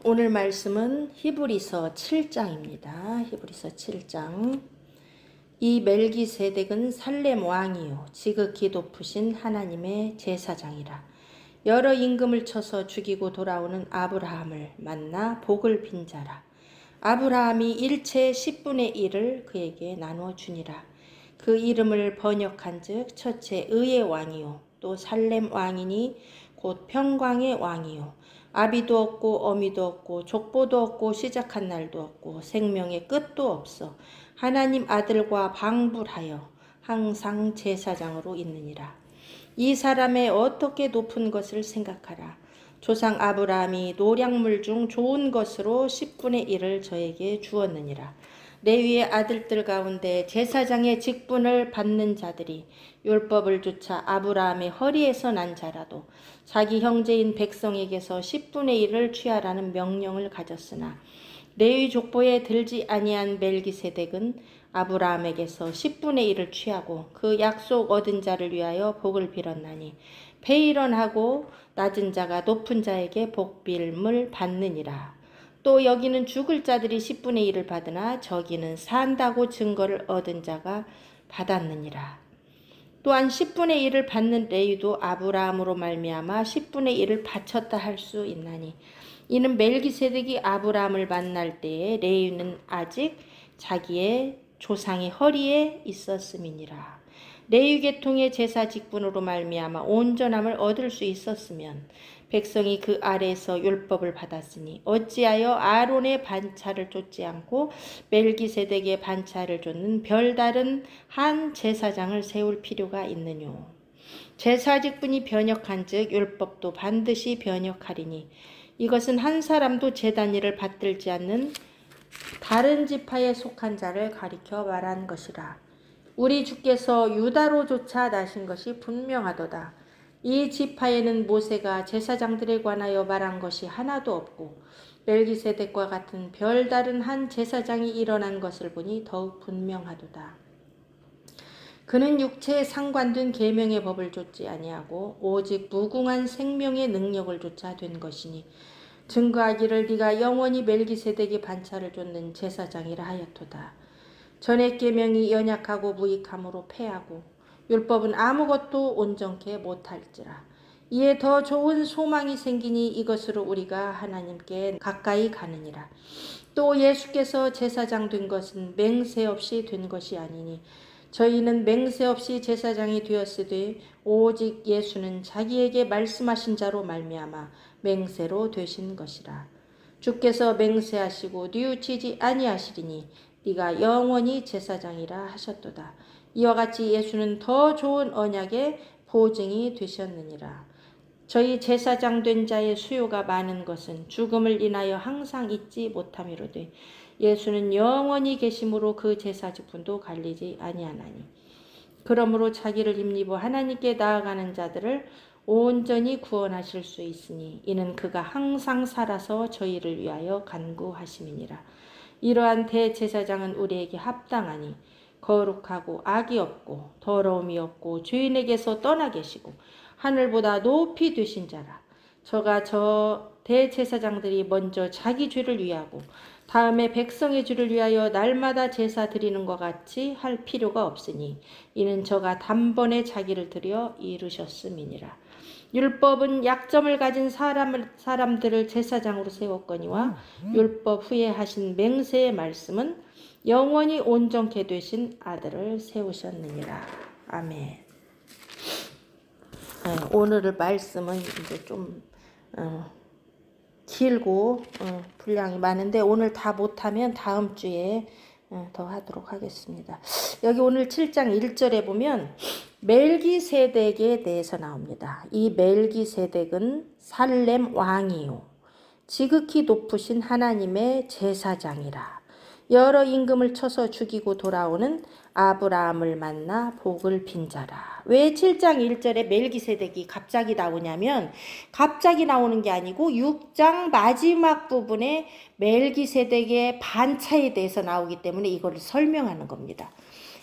오늘 말씀은 히브리서 7장입니다. 히브리서 7장. 이 멜기세덱은 살렘 왕이요 지극히 높으신 하나님의 제사장이라. 여러 임금을 쳐서 죽이고 돌아오는 아브라함을 만나 복을 빈 자라. 아브라함이 일체의 10분의 1을 그에게 나누어 주니라. 그 이름을 번역한즉 첫째 의의 왕이요 또 살렘 왕이니 곧 평강의 왕이요 아비도 없고 어미도 없고 족보도 없고 시작한 날도 없고 생명의 끝도 없어 하나님 아들과 방불하여 항상 제사장으로 있느니라. 이 사람의 어떻게 높은 것을 생각하라. 조상 아브라함이 노량물 중 좋은 것으로 10분의 1을 저에게 주었느니라. 레위의 아들들 가운데 제사장의 직분을 받는 자들이 율법을 쫓아 아브라함의 허리에서 난 자라도 자기 형제인 백성에게서 10분의 1을 취하라는 명령을 가졌으나 레위 족보에 들지 아니한 멜기세덱은 아브라함에게서 10분의 1을 취하고 그 약속 얻은 자를 위하여 복을 빌었나니 배일원하고 낮은 자가 높은 자에게 복빌을 받느니라. 또 여기는 죽을 자들이 10분의 1을 받으나 저기는 산다고 증거를 얻은 자가 받았느니라. 또한 10분의 1을 받는 레위도 아브라함으로 말미암아 10분의 1을 바쳤다 할 수 있나니 이는 멜기세덱이 아브라함을 만날 때에 레위는 아직 자기의 조상의 허리에 있었음이니라. 레위 계통의 제사 직분으로 말미암아 온전함을 얻을 수 있었으면 백성이 그 아래에서 율법을 받았으니 어찌하여 아론의 반차를 쫓지 않고 멜기세덱의 반차를 쫓는 별다른 한 제사장을 세울 필요가 있느뇨. 제사 직분이 변역한즉 율법도 반드시 변역하리니 이것은 한 사람도 제단 일을 받들지 않는 다른 지파에 속한 자를 가리켜 말한 것이라. 우리 주께서 유다로조차 나신 것이 분명하도다. 이 지파에는 모세가 제사장들에 관하여 말한 것이 하나도 없고 멜기세덱과 같은 별다른 한 제사장이 일어난 것을 보니 더욱 분명하도다. 그는 육체에 상관된 계명의 법을 좇지 아니하고 오직 무궁한 생명의 능력을 좇아 된 것이니 증거하기를 네가 영원히 멜기세덱의 반차를 좇는 제사장이라 하였도다. 전의 계명이 연약하고 무익함으로 패하고 율법은 아무것도 온전케 못할지라. 이에 더 좋은 소망이 생기니 이것으로 우리가 하나님께 가까이 가느니라. 또 예수께서 제사장 된 것은 맹세 없이 된 것이 아니니 저희는 맹세 없이 제사장이 되었으되 오직 예수는 자기에게 말씀하신 자로 말미암아 맹세로 되신 것이라. 주께서 맹세하시고 뉘우치지 아니하시리니 네가 영원히 제사장이라 하셨도다. 이와 같이 예수는 더 좋은 언약의 보증이 되셨느니라. 저희 제사장 된 자의 수요가 많은 것은 죽음을 인하여 항상 잊지 못함이로되 예수는 영원히 계심으로 그 제사 직분도 갈리지 아니하나니 그러므로 자기를 힘입어 하나님께 나아가는 자들을 온전히 구원하실 수 있으니 이는 그가 항상 살아서 저희를 위하여 간구하심이니라. 이러한 대제사장은 우리에게 합당하니 거룩하고 악이 없고 더러움이 없고 죄인에게서 떠나 계시고 하늘보다 높이 되신 자라. 저가 저 대제사장들이 먼저 자기 죄를 위하고 다음에 백성의 죄를 위하여 날마다 제사 드리는 것 같이 할 필요가 없으니 이는 저가 단번에 자기를 드려 이루셨음이니라. 율법은 약점을 가진 사람들을 제사장으로 세웠거니와 율법 후에 하신 맹세의 말씀은 영원히 온전케 되신 아들을 세우셨느니라. 아멘. 오늘의 말씀은 이제 좀 길고 분량이 많은데 오늘 다 못하면 다음 주에 더 하도록 하겠습니다. 여기 오늘 7장 1절에 보면 멜기세덱에 대해서 나옵니다. 이 멜기세덱은 살렘 왕이요 지극히 높으신 하나님의 제사장이라. 여러 임금을 쳐서 죽이고 돌아오는 아브라함을 만나 복을 빈 자라. 왜 7장 1절에 멜기세덱이 갑자기 나오냐면 갑자기 나오는 게 아니고 6장 마지막 부분에 멜기세덱의 반차에 대해서 나오기 때문에 이걸 설명하는 겁니다.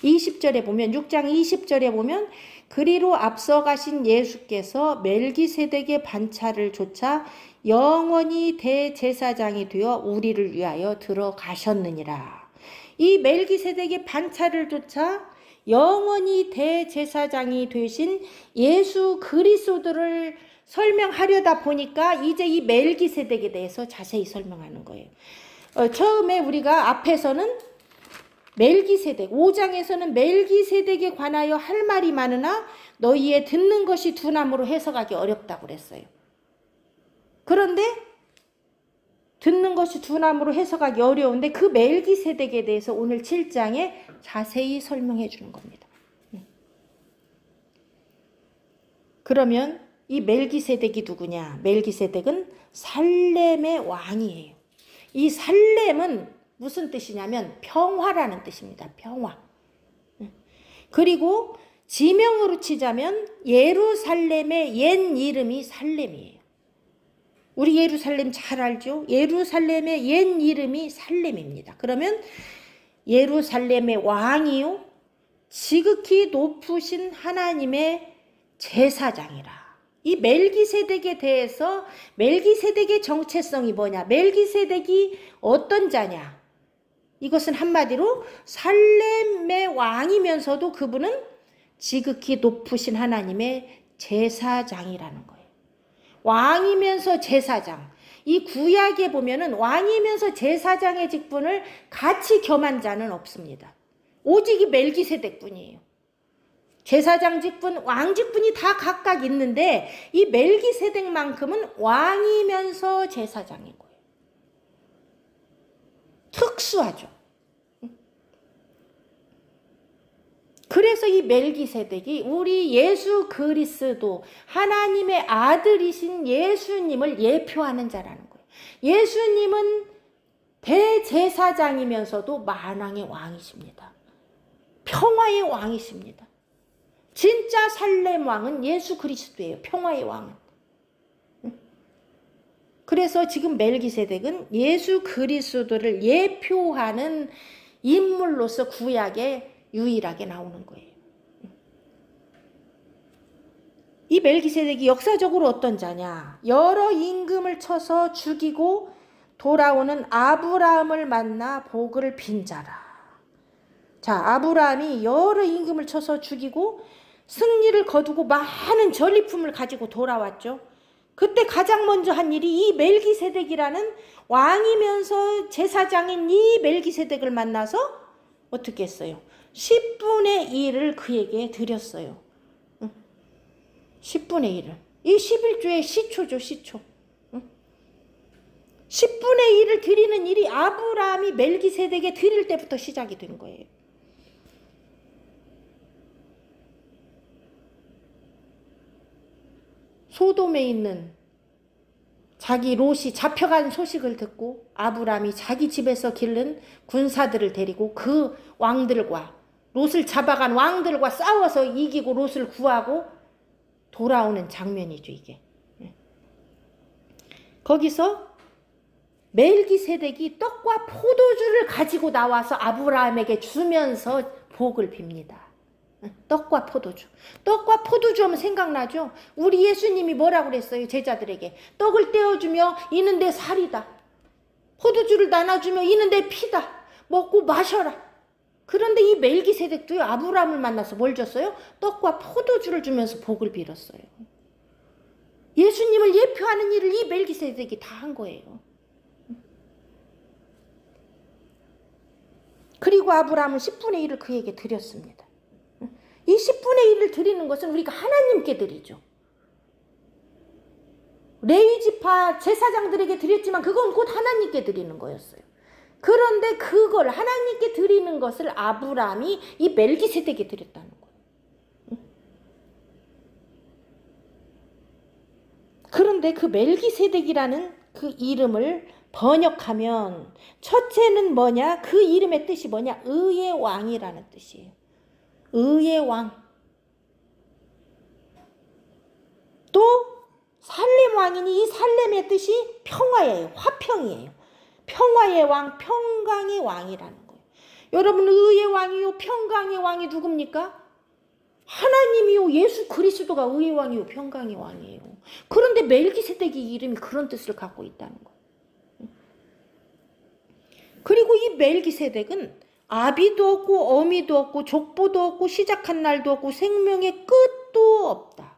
20절에 보면 6장 20절에 보면 그리로 앞서 가신 예수께서 멜기세덱의 반차를 좇아 영원히 대제사장이 되어 우리를 위하여 들어가셨느니라. 이 멜기세덱의 반차를 조차 영원히 대제사장이 되신 예수 그리스도를 설명하려다 보니까 이제 이 멜기세덱에 대해서 자세히 설명하는 거예요. 처음에 우리가 앞에서는 멜기세덱 5장에서는 멜기세덱에 관하여 할 말이 많으나 너희의 듣는 것이 둔함으로 해석하기 어렵다고 그랬어요. 그런데 듣는 것이 둔함으로 해석하기 어려운데 그 멜기세덱에 대해서 오늘 7장에 자세히 설명해 주는 겁니다. 그러면 이 멜기세덱이 누구냐? 멜기세덱은 살렘의 왕이에요. 이 살렘은 무슨 뜻이냐면 평화라는 뜻입니다. 평화. 그리고 지명으로 치자면 예루살렘의 옛 이름이 살렘이에요. 우리 예루살렘 잘 알죠? 예루살렘의 옛 이름이 살렘입니다. 그러면 예루살렘의 왕이요 지극히 높으신 하나님의 제사장이라. 이 멜기세덱에 대해서 멜기세덱의 정체성이 뭐냐? 멜기세덱이 어떤 자냐? 이것은 한마디로 살렘의 왕이면서도 그분은 지극히 높으신 하나님의 제사장이라는 거예요. 왕이면서 제사장. 이 구약에 보면은 왕이면서 제사장의 직분을 같이 겸한 자는 없습니다. 오직 이 멜기세덱뿐이에요. 제사장 직분, 왕 직분이 다 각각 있는데 이 멜기세덱만큼은 왕이면서 제사장인 거예요. 특수하죠. 그래서 이 멜기세덱이 우리 예수 그리스도 하나님의 아들이신 예수님을 예표하는 자라는 거예요. 예수님은 대제사장이면서도 만왕의 왕이십니다. 평화의 왕이십니다. 진짜 살렘 왕은 예수 그리스도예요. 평화의 왕은. 그래서 지금 멜기세덱은 예수 그리스도를 예표하는 인물로서 구약에 유일하게 나오는 거예요. 이 멜기세덱이 역사적으로 어떤 자냐? 여러 임금을 쳐서 죽이고 돌아오는 아브라함을 만나 복을 빈 자라. 자, 아브라함이 여러 임금을 쳐서 죽이고 승리를 거두고 많은 전리품을 가지고 돌아왔죠. 그때 가장 먼저 한 일이 이 멜기세덱이라는 왕이면서 제사장인 이 멜기세덱을 만나서 어떻게 했어요? 10분의 1을 그에게 드렸어요. 10분의 1을. 이 11조의 시초죠, 시초. 10분의 1을 드리는 일이 아브라함이 멜기세덱에 드릴 때부터 시작이 된 거예요. 소돔에 있는 자기 롯이 잡혀간 소식을 듣고 아브라함이 자기 집에서 기른 군사들을 데리고 그 왕들과 롯을 잡아간 왕들과 싸워서 이기고 롯을 구하고 돌아오는 장면이죠, 이게. 거기서 멜기세덱이 떡과 포도주를 가지고 나와서 아브라함에게 주면서 복을 빕니다. 떡과 포도주. 떡과 포도주 하면 생각나죠? 우리 예수님이 뭐라고 그랬어요? 제자들에게. 떡을 떼어주며 이는 내 살이다. 포도주를 나눠주며 이는 내 피다. 먹고 마셔라. 그런데 이 멜기세덱도요, 아브라함을 만나서 뭘 줬어요? 떡과 포도주를 주면서 복을 빌었어요. 예수님을 예표하는 일을 이 멜기세덱이 다 한 거예요. 그리고 아브라함은 10분의 1을 그에게 드렸습니다. 이 10분의 1을 드리는 것은 우리가 하나님께 드리죠. 레위지파 제사장들에게 드렸지만 그건 곧 하나님께 드리는 거였어요. 그런데 그걸 하나님께 드리는 것을 아브라함이 이 멜기세덱에 드렸다는 거예요. 그런데 그 멜기세덱이라는 그 이름을 번역하면 첫째는 뭐냐? 그 이름의 뜻이 뭐냐? 의의 왕이라는 뜻이에요. 의의 왕. 또 살렘 왕이니 이 살렘의 뜻이 평화예요. 화평이에요. 평화의 왕, 평강의 왕이라는 거예요. 여러분, 의의 왕이요 평강의 왕이 누굽니까? 하나님이요 예수 그리스도가 의의 왕이요 평강의 왕이에요. 그런데 멜기세덱이 이름이 그런 뜻을 갖고 있다는 거예요. 그리고 이 멜기세덱은 아비도 없고 어미도 없고 족보도 없고 시작한 날도 없고 생명의 끝도 없다.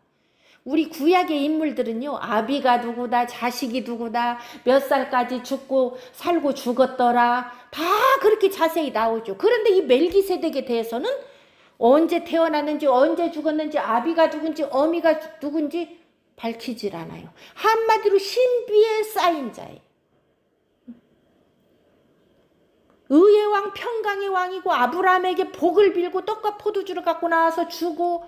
우리 구약의 인물들은요, 아비가 누구다, 자식이 누구다, 몇 살까지 죽고 살고 죽었더라, 다 그렇게 자세히 나오죠. 그런데 이 멜기세덱에 대해서는 언제 태어났는지, 언제 죽었는지, 아비가 누군지, 어미가 누군지 밝히질 않아요. 한마디로 신비에 쌓인 자예요. 의의 왕, 평강의 왕이고 아브라함에게 복을 빌고 떡과 포도주를 갖고 나와서 주고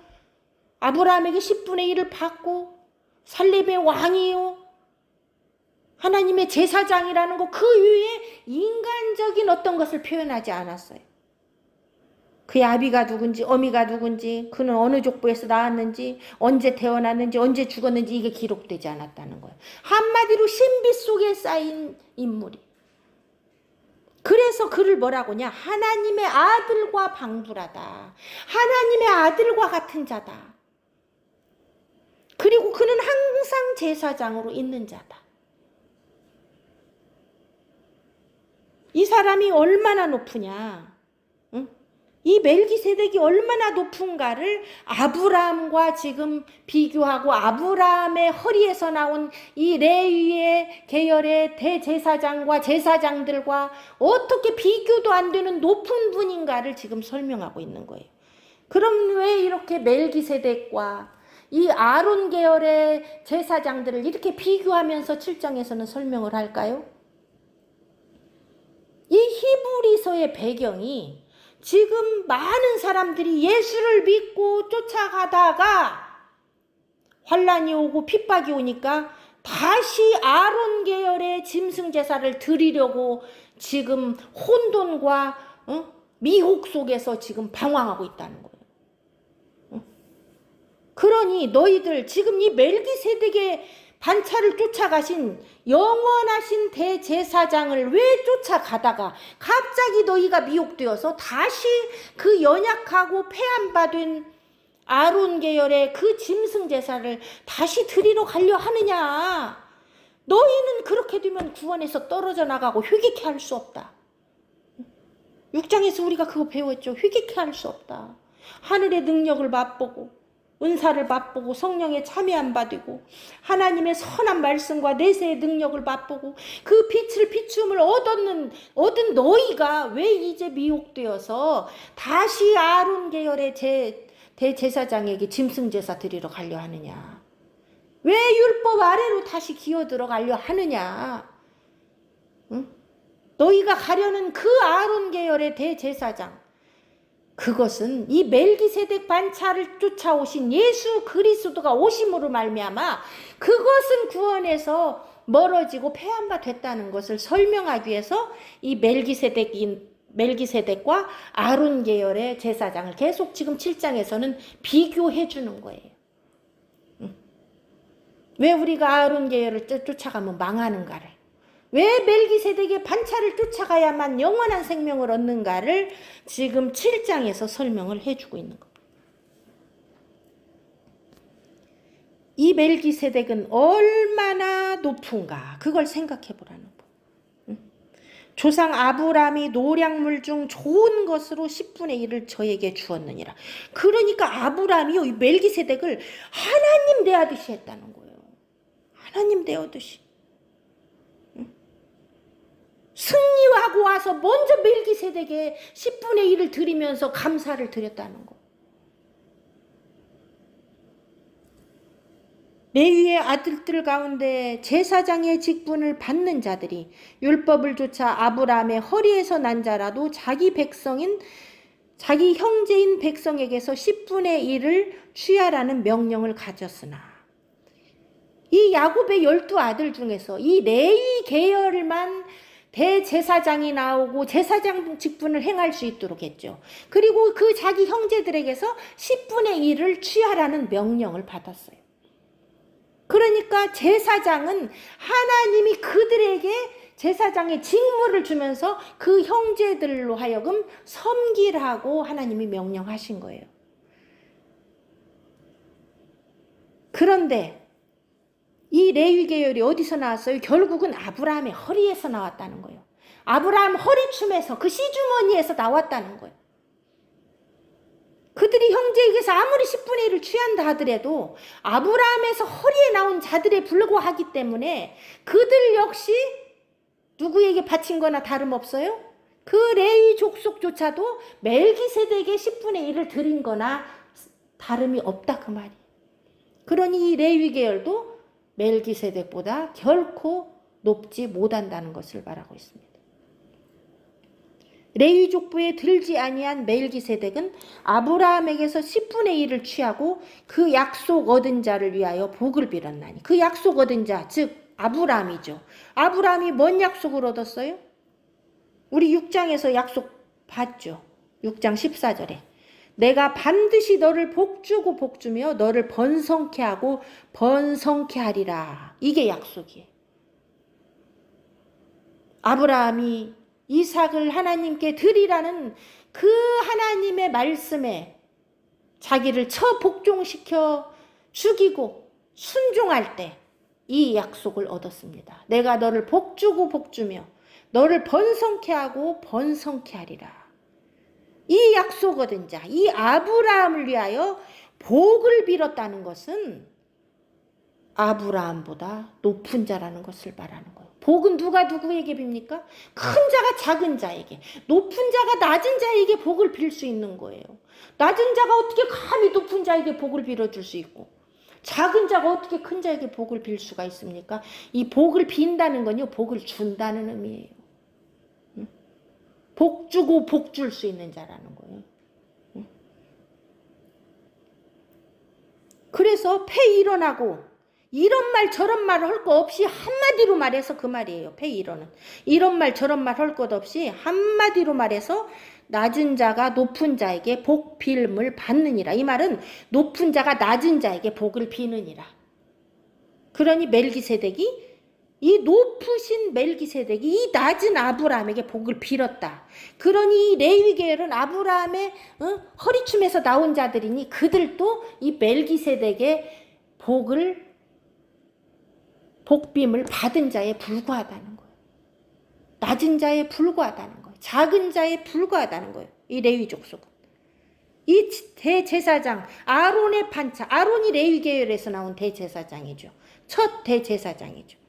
아브라함에게 10분의 1을 받고 살렘의 왕이요. 하나님의 제사장이라는 거, 그 위에 인간적인 어떤 것을 표현하지 않았어요. 그의 아비가 누군지, 어미가 누군지, 그는 어느 족보에서 나왔는지, 언제 태어났는지, 언제 죽었는지 이게 기록되지 않았다는 거예요. 한마디로 신비 속에 쌓인 인물이. 그래서 그를 뭐라고 하냐? 하나님의 아들과 방불하다. 하나님의 아들과 같은 자다. 그리고 그는 항상 제사장으로 있는 자다. 이 사람이 얼마나 높으냐? 응? 이 멜기세덱이 얼마나 높은가를 아브라함과 지금 비교하고, 아브라함의 허리에서 나온 이 레위의 계열의 대제사장과 제사장들과 어떻게 비교도 안 되는 높은 분인가를 지금 설명하고 있는 거예요. 그럼 왜 이렇게 멜기세덱과 이 아론 계열의 제사장들을 이렇게 비교하면서 7장에서는 설명을 할까요? 이 히브리서의 배경이 지금 많은 사람들이 예수를 믿고 쫓아가다가 환란이 오고 핍박이 오니까 다시 아론 계열의 짐승 제사를 드리려고 지금 혼돈과 미혹 속에서 지금 방황하고 있다는 거예요. 그러니 너희들 지금 이 멜기세덱의 반차를 쫓아가신 영원하신 대제사장을 왜 쫓아가다가 갑자기 너희가 미혹되어서 다시 그 연약하고 폐한받은 아론 계열의 그 짐승 제사를 다시 드리러 가려 하느냐? 너희는 그렇게 되면 구원에서 떨어져 나가고 회개케 할 수 없다. 6장에서 우리가 그거 배웠죠. 회개케 할 수 없다. 하늘의 능력을 맛보고 은사를 맛보고 성령의 참여함 받고 하나님의 선한 말씀과 내세의 능력을 맛보고 그 빛을 비춤을 얻은 너희가 왜 이제 미혹되어서 다시 아론 계열의 대제사장에게 짐승 제사 드리러 가려 하느냐? 왜 율법 아래로 다시 기어 들어가려 하느냐? 응? 너희가 가려는 그 아론 계열의 대제사장, 그것은 이 멜기세덱 반차를 쫓아오신 예수 그리스도가 오심으로 말미암아 그것은 구원에서 멀어지고 폐한바 됐다는 것을 설명하기 위해서 이 멜기세덱과 아론 계열의 제사장을 계속 지금 7장에서는 비교해 주는 거예요. 왜 우리가 아론 계열을 쫓아가면 망하는가를, 왜 멜기세덱의 반차를 쫓아가야만 영원한 생명을 얻는가를 지금 7장에서 설명을 해주고 있는 겁니다. 이 멜기세덱은 얼마나 높은가, 그걸 생각해 보라는 거. 조상 아브라함이 노량물 중 좋은 것으로 10분의 1을 저에게 주었느니라. 그러니까 아브라함이요, 이 멜기세덱을 하나님 대하듯이 했다는 거예요. 하나님 대하듯이. 승리하고 와서 먼저 멜기세덱에 10분의 1을 드리면서 감사를 드렸다는 거. 레위의 아들들 가운데 제사장의 직분을 받는 자들이 율법을 쫓아 아브라함의 허리에서 난 자라도 자기 형제인 백성에게서 10분의 1을 취하라는 명령을 가졌으나, 이 야곱의 12아들 중에서 이 레위 계열만 대제사장이 나오고 제사장 직분을 행할 수 있도록 했죠. 그리고 그 자기 형제들에게서 10분의 1을 취하라는 명령을 받았어요. 그러니까 제사장은 하나님이 그들에게 제사장의 직무를 주면서 그 형제들로 하여금 섬기라고 하나님이 명령하신 거예요. 그런데 이 레위 계열이 어디서 나왔어요? 결국은 아브라함의 허리에서 나왔다는 거예요. 아브라함 허리춤에서, 그 시주머니에서 나왔다는 거예요. 그들이 형제에게서 아무리 10분의 1을 취한다 하더라도 아브라함에서 허리에 나온 자들에 불과하기 때문에 그들 역시 누구에게 바친 거나 다름없어요? 그 레위 족속조차도 멜기세덱의 10분의 1을 드린 거나 다름이 없다 그 말이에요. 그러니 이 레위 계열도 멜기세덱보다 결코 높지 못한다는 것을 말하고 있습니다. 레위 족보에 들지 아니한 멜기세덱은 아브라함에게서 10분의 1을 취하고 그 약속 얻은 자를 위하여 복을 빌었나니, 그 약속 얻은 자, 즉 아브라함이죠. 아브라함이 뭔 약속을 얻었어요? 우리 6장에서 약속 봤죠. 6장 14절에 내가 반드시 너를 복주고 복주며 너를 번성케 하고 번성케 하리라. 이게 약속이에요. 아브라함이 이삭을 하나님께 드리라는 그 하나님의 말씀에 자기를 복종시켜 죽이고 순종할 때 이 약속을 얻었습니다. 내가 너를 복주고 복주며 너를 번성케 하고 번성케 하리라. 이 약속 얻은 자, 이 아브라함을 위하여 복을 빌었다는 것은 아브라함보다 높은 자라는 것을 말하는 거예요. 복은 누가 누구에게 빕니까? 큰 자가 작은 자에게, 높은 자가 낮은 자에게 복을 빌 수 있는 거예요. 낮은 자가 어떻게 감히 높은 자에게 복을 빌어줄 수 있고, 작은 자가 어떻게 큰 자에게 복을 빌 수가 있습니까? 이 복을 빈다는 건요, 복을 준다는 의미예요. 복 주고 복 줄 수 있는 자라는 거예요. 그래서 패 일어나고 이런 말 저런 말 할 거 없이 한마디로 말해서 그 말이에요. 패 일어는 이런 말 저런 말 할 것 없이 한마디로 말해서 낮은 자가 높은 자에게 복 빌음을 받느니라. 이 말은 높은 자가 낮은 자에게 복을 비느니라. 그러니 멜기세덱이, 이 높으신 멜기세덱이 이 낮은 아브라함에게 복을 빌었다. 그러니 이 레위 계열은 아브라함의 허리춤에서 나온 자들이니 그들도 이 멜기세덱의 복빔을 받은 자에 불과하다는 거예요. 낮은 자에 불과하다는 거예요. 작은 자에 불과하다는 거예요. 이 레위 족속은. 이 대제사장 아론의 판차, 아론이 레위 계열에서 나온 대제사장이죠. 첫 대제사장이죠.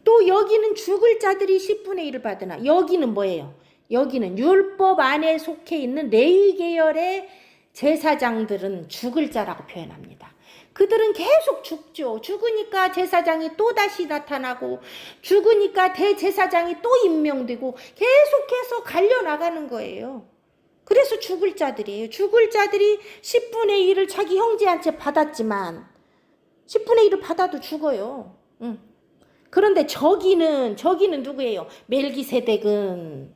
또 여기는 죽을 자들이 10분의 1을 받으나, 여기는 뭐예요? 여기는 율법 안에 속해 있는 레위 계열의 제사장들은 죽을 자라고 표현합니다. 그들은 계속 죽죠. 죽으니까 제사장이 또다시 나타나고, 죽으니까 대제사장이 또 임명되고 계속해서 갈려나가는 거예요. 그래서 죽을 자들이에요. 죽을 자들이 10분의 1을 자기 형제한테 받았지만 10분의 1을 받아도 죽어요. 그런데 저기는 누구예요? 멜기세덱은,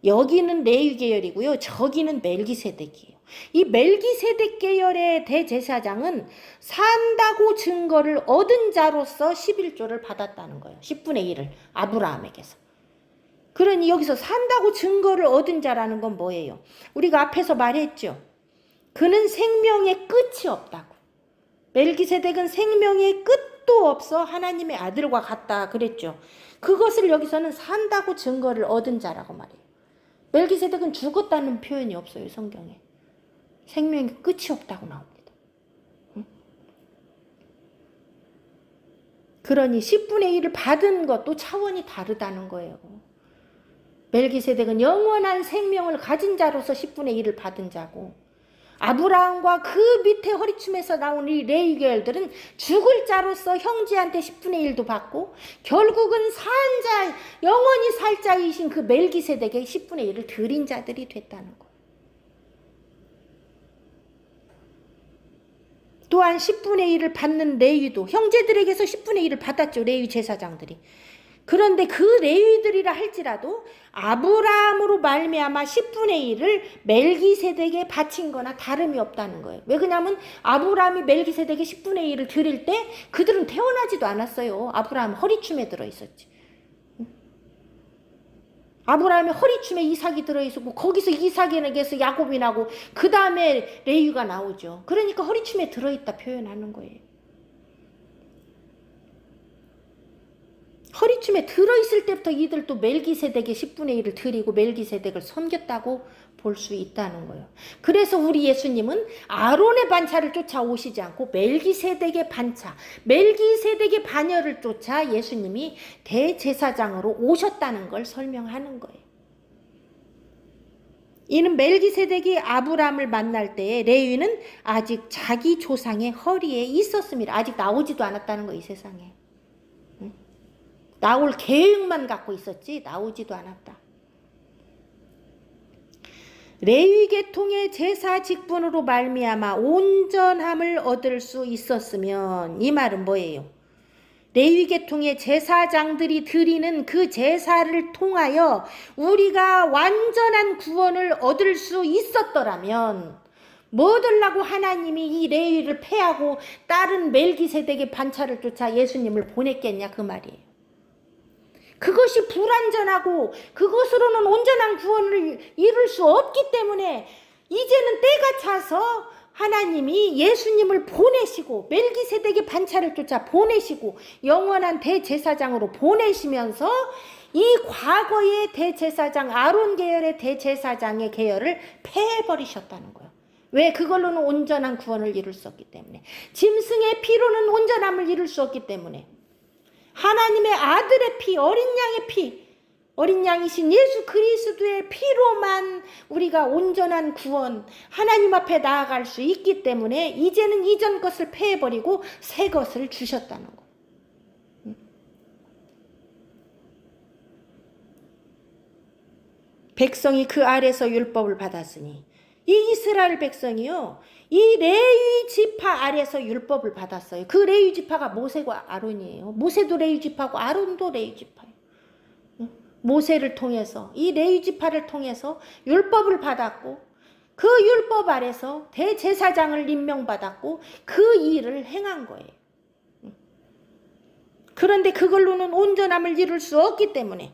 여기는 레위 계열이고요. 저기는 멜기세덱이에요. 이 멜기세덱 계열의 대제사장은 산다고 증거를 얻은 자로서 11조를 받았다는 거예요. 10분의 1을 아브라함에게서. 그러니 여기서 산다고 증거를 얻은 자라는 건 뭐예요? 우리가 앞에서 말했죠. 그는 생명의 끝이 없다고. 멜기세덱은 생명의 끝도 없어 하나님의 아들과 같다 그랬죠. 그것을 여기서는 산다고 증거를 얻은 자라고 말해요. 멜기세덱은 죽었다는 표현이 없어요. 성경에. 생명의 끝이 없다고 나옵니다. 그러니 10분의 1을 받은 것도 차원이 다르다는 거예요. 멜기세덱은 영원한 생명을 가진 자로서 10분의 1을 받은 자고, 아브라함과 그 밑에 허리춤에서 나온 이 레위 계열들은 죽을 자로서 형제한테 10분의 1도 받고, 결국은 산 자, 영원히 살 자이신 그 멜기세덱에게 10분의 1을 드린 자들이 됐다는 거예요. 또한 10분의 1을 받는 레위도 형제들에게서 10분의 1을 받았죠. 레위 제사장들이. 그런데 그 레위들이라 할지라도 아브라함으로 말미암아 10분의 1을 멜기세덱에 바친 거나 다름이 없다는 거예요. 왜 그러냐면 아브라함이 멜기세덱에 10분의 1을 드릴 때 그들은 태어나지도 않았어요. 아브라함 허리춤에 들어있었지. 아브라함의 허리춤에 이삭이 들어있었고 거기서 이삭에게서 야곱이 나고 그 다음에 레위가 나오죠. 그러니까 허리춤에 들어있다 표현하는 거예요. 허리춤에 들어있을 때부터 이들도 멜기세덱의 10분의 1을 드리고 멜기세덱을 섬겼다고 볼 수 있다는 거예요. 그래서 우리 예수님은 아론의 반차를 쫓아오시지 않고 멜기세덱의 반차, 멜기세덱의 반열을 쫓아 예수님이 대제사장으로 오셨다는 걸 설명하는 거예요. 이는 멜기세덱이 아브라함을 만날 때에 레위는 아직 자기 조상의 허리에 있었습니다. 아직 나오지도 않았다는 거예요, 이 세상에. 나올 계획만 갖고 있었지 나오지도 않았다. 레위 계통의 제사 직분으로 말미암아 온전함을 얻을 수 있었으면, 이 말은 뭐예요? 레위 계통의 제사장들이 드리는 그 제사를 통하여 우리가 완전한 구원을 얻을 수 있었더라면 뭐 들라고 하나님이 이 레위를 패하고 다른 멜기세덱의 반차를 쫓아 예수님을 보냈겠냐 그 말이에요. 그것이 불완전하고 그것으로는 온전한 구원을 이룰 수 없기 때문에 이제는 때가 차서 하나님이 예수님을 보내시고 멜기세덱의 반차를 쫓아 보내시고 영원한 대제사장으로 보내시면서 이 과거의 대제사장 아론 계열의 대제사장의 계열을 폐해버리셨다는 거예요. 왜? 그걸로는 온전한 구원을 이룰 수 없기 때문에. 짐승의 피로는 온전함을 이룰 수 없기 때문에. 하나님의 아들의 피, 어린 양의 피, 어린 양이신 예수 그리스도의 피로만 우리가 온전한 구원, 하나님 앞에 나아갈 수 있기 때문에 이제는 이전 것을 폐해버리고 새 것을 주셨다는 거예요. 백성이 그 아래서 율법을 받았으니, 이 이스라엘 백성이요, 이 레위 지파 아래서 율법을 받았어요. 그 레위 지파가 모세와 아론이에요. 모세도 레위 지파고 아론도 레위 지파예요. 모세를 통해서, 이 레위 지파를 통해서 율법을 받았고 그 율법 아래서 대제사장을 임명받았고 그 일을 행한 거예요. 그런데 그걸로는 온전함을 이룰 수 없기 때문에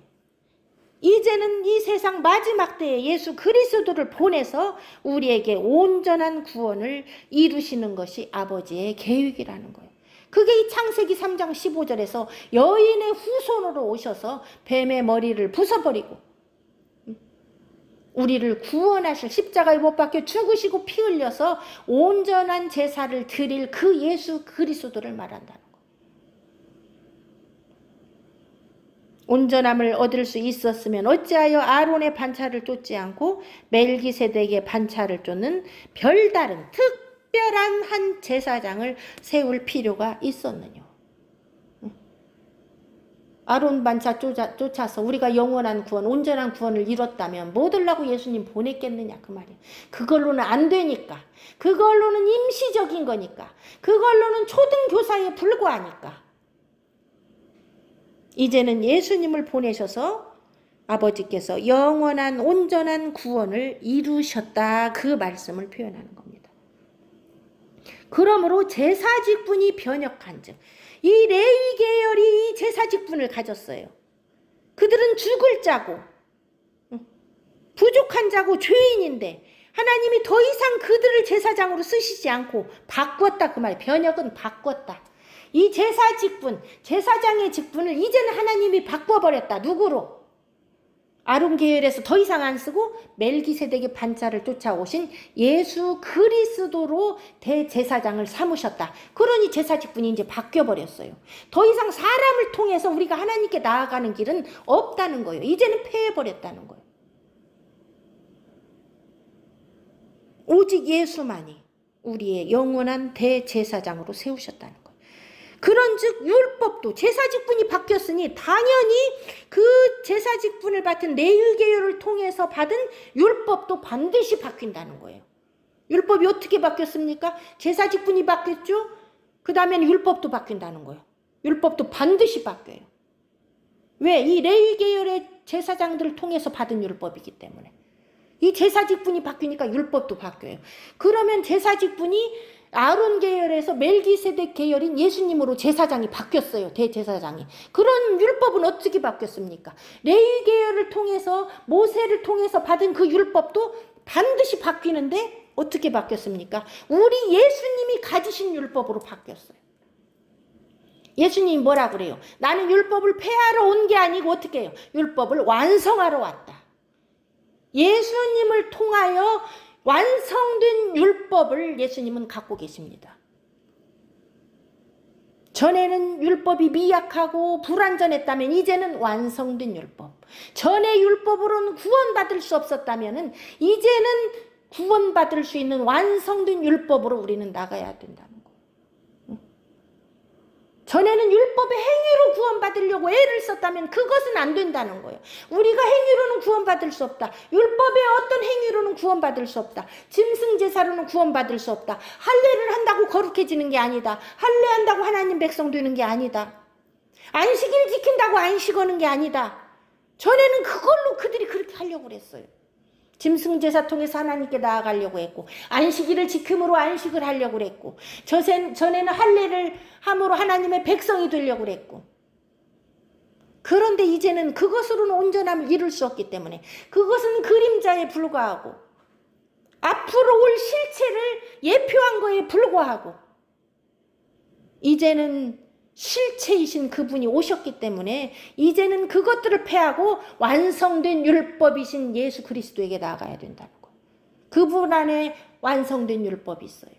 이제는 이 세상 마지막 때에 예수 그리스도를 보내서 우리에게 온전한 구원을 이루시는 것이 아버지의 계획이라는 거예요. 그게 이 창세기 3장 15절에서 여인의 후손으로 오셔서 뱀의 머리를 부숴버리고 우리를 구원하실, 십자가에 못 박혀 죽으시고 피 흘려서 온전한 제사를 드릴 그 예수 그리스도를 말한다는 거예요. 온전함을 얻을 수 있었으면 어찌하여 아론의 반차를 쫓지 않고 멜기세덱의 반차를 쫓는 별다른 특별한 한 제사장을 세울 필요가 있었느냐. 아론 반차 쫓아서 우리가 영원한 구원, 온전한 구원을 이뤘다면 뭐 들라고 예수님 보냈겠느냐 그 말이에요. 그걸로는 안 되니까. 그걸로는 임시적인 거니까. 그걸로는 초등교사에 불과하니까. 이제는 예수님을 보내셔서 아버지께서 영원한 온전한 구원을 이루셨다 그 말씀을 표현하는 겁니다. 그러므로 제사직분이 변역한 즉, 이 레위 계열이 이 제사직분을 가졌어요. 그들은 죽을 자고 부족한 자고 죄인인데 하나님이 더 이상 그들을 제사장으로 쓰시지 않고 바꿨다 그 말. 변역은 바꿨다. 이 제사 직분, 제사장의 직분을 이제는 하나님이 바꿔버렸다. 누구로? 아론 계열에서 더 이상 안 쓰고 멜기세덱의 반차를 쫓아오신 예수 그리스도로 대제사장을 삼으셨다. 그러니 제사 직분이 이제 바뀌어버렸어요. 더 이상 사람을 통해서 우리가 하나님께 나아가는 길은 없다는 거예요. 이제는 폐해버렸다는 거예요. 오직 예수만이 우리의 영원한 대제사장으로 세우셨다는 거예요. 그런즉 율법도 제사직분이 바뀌었으니 당연히 그 제사직분을 받은 레위 계열을 통해서 받은 율법도 반드시 바뀐다는 거예요. 율법이 어떻게 바뀌었습니까? 제사직분이 바뀌었죠? 그 다음에는 율법도 바뀐다는 거예요. 율법도 반드시 바뀌어요. 왜? 이 레위 계열의 제사장들을 통해서 받은 율법이기 때문에. 이 제사직분이 바뀌니까 율법도 바뀌어요. 그러면 제사직분이 아론 계열에서 멜기세덱 계열인 예수님으로 제사장이 바뀌었어요. 대제사장이. 그런 율법은 어떻게 바뀌었습니까? 레위 계열을 통해서 모세를 통해서 받은 그 율법도 반드시 바뀌는데 어떻게 바뀌었습니까? 우리 예수님이 가지신 율법으로 바뀌었어요. 예수님이 뭐라 그래요? 나는 율법을 폐하러 온 게 아니고 어떻게 해요? 율법을 완성하러 왔다. 예수님을 통하여 완성된 율법을 예수님은 갖고 계십니다. 전에는 율법이 미약하고 불완전했다면 이제는 완성된 율법. 전의 율법으로는 구원받을 수 없었다면 이제는 구원받을 수 있는 완성된 율법으로 우리는 나가야 된다는 거예요. 전에는 율법의 행위로 구원받으려고 애를 썼다면 그것은 안 된다는 거예요. 우리가 행위로는 구원받을 수 없다. 율법의 어떤 행위로는 구원받을 수 없다. 짐승제사로는 구원받을 수 없다. 할례를 한다고 거룩해지는 게 아니다. 할례한다고 하나님 백성 되는 게 아니다. 안식일 지킨다고 안식하는 게 아니다. 전에는 그걸로 그들이 그렇게 하려고 그랬어요. 짐승제사 통해서 하나님께 나아가려고 했고, 안식일을 지킴으로 안식을 하려고 그랬고, 전에는 할례를 함으로 하나님의 백성이 되려고 그랬고, 그런데 이제는 그것으로는 온전함을 이룰 수 없기 때문에 그것은 그림자에 불과하고 앞으로 올 실체를 예표한 거에 불과하고, 이제는 실체이신 그분이 오셨기 때문에 이제는 그것들을 폐하고 완성된 율법이신 예수 그리스도에게 나아가야 된다는 거예요. 그분 안에 완성된 율법이 있어요.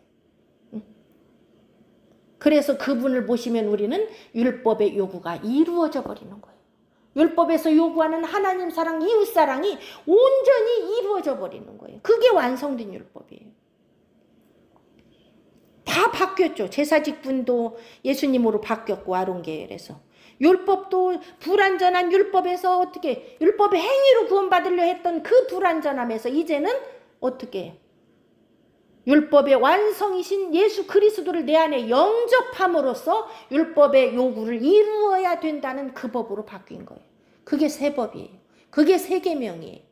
그래서 그분을 모시면 우리는 율법의 요구가 이루어져 버리는 거예요. 율법에서 요구하는 하나님 사랑, 이웃 사랑이 온전히 이루어져 버리는 거예요. 그게 완성된 율법이에요. 다 바뀌었죠. 제사직분도 예수님으로 바뀌었고, 아론 계열에서. 율법도 불완전한 율법에서 어떻게, 율법의 행위로 구원받으려 했던 그 불완전함에서 이제는 어떻게, 율법의 완성이신 예수 그리스도를 내 안에 영접함으로써 율법의 요구를 이루어야 된다는 그 법으로 바뀐 거예요. 그게 새 법이에요. 그게 새 계명이에요.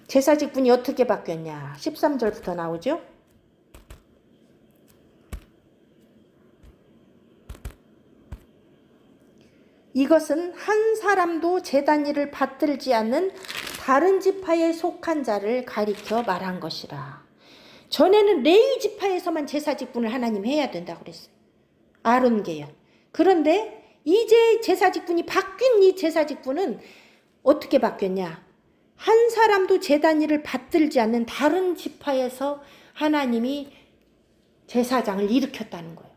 제사직분이 어떻게 바뀌었냐? 13절부터 나오죠. 이것은 한 사람도 제단 일을 받들지 않는 다른 지파에 속한 자를 가리켜 말한 것이라. 전에는 레위 지파에서만 제사직분을 하나님 해야 된다고 그랬어요. 아론 계열. 그런데 이제 제사직분이 바뀐 이 제사직분은 어떻게 바뀌었냐? 한 사람도 제단 일을 받들지 않는 다른 지파에서 하나님이 제사장을 일으켰다는 거예요.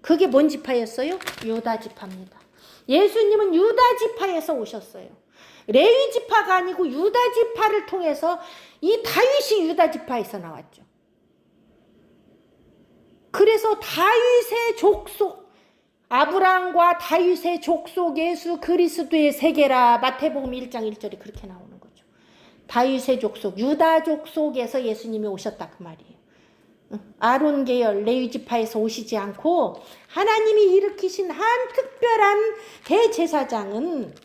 그게 뭔 지파였어요? 유다 지파입니다. 예수님은 유다 지파에서 오셨어요. 레위 지파가 아니고 유다 지파를 통해서 이 다윗이 유다 지파에서 나왔죠. 그래서 다윗의 족속, 아브라함과 다윗의 족속 예수 그리스도의 세계라. 마태복음 1장 1절에 그렇게 나오는 거죠. 다윗의 족속, 유다 족속에서 예수님이 오셨다 그 말이에요. 아론 계열 레위 지파에서 오시지 않고 하나님이 일으키신 한 특별한 대제사장은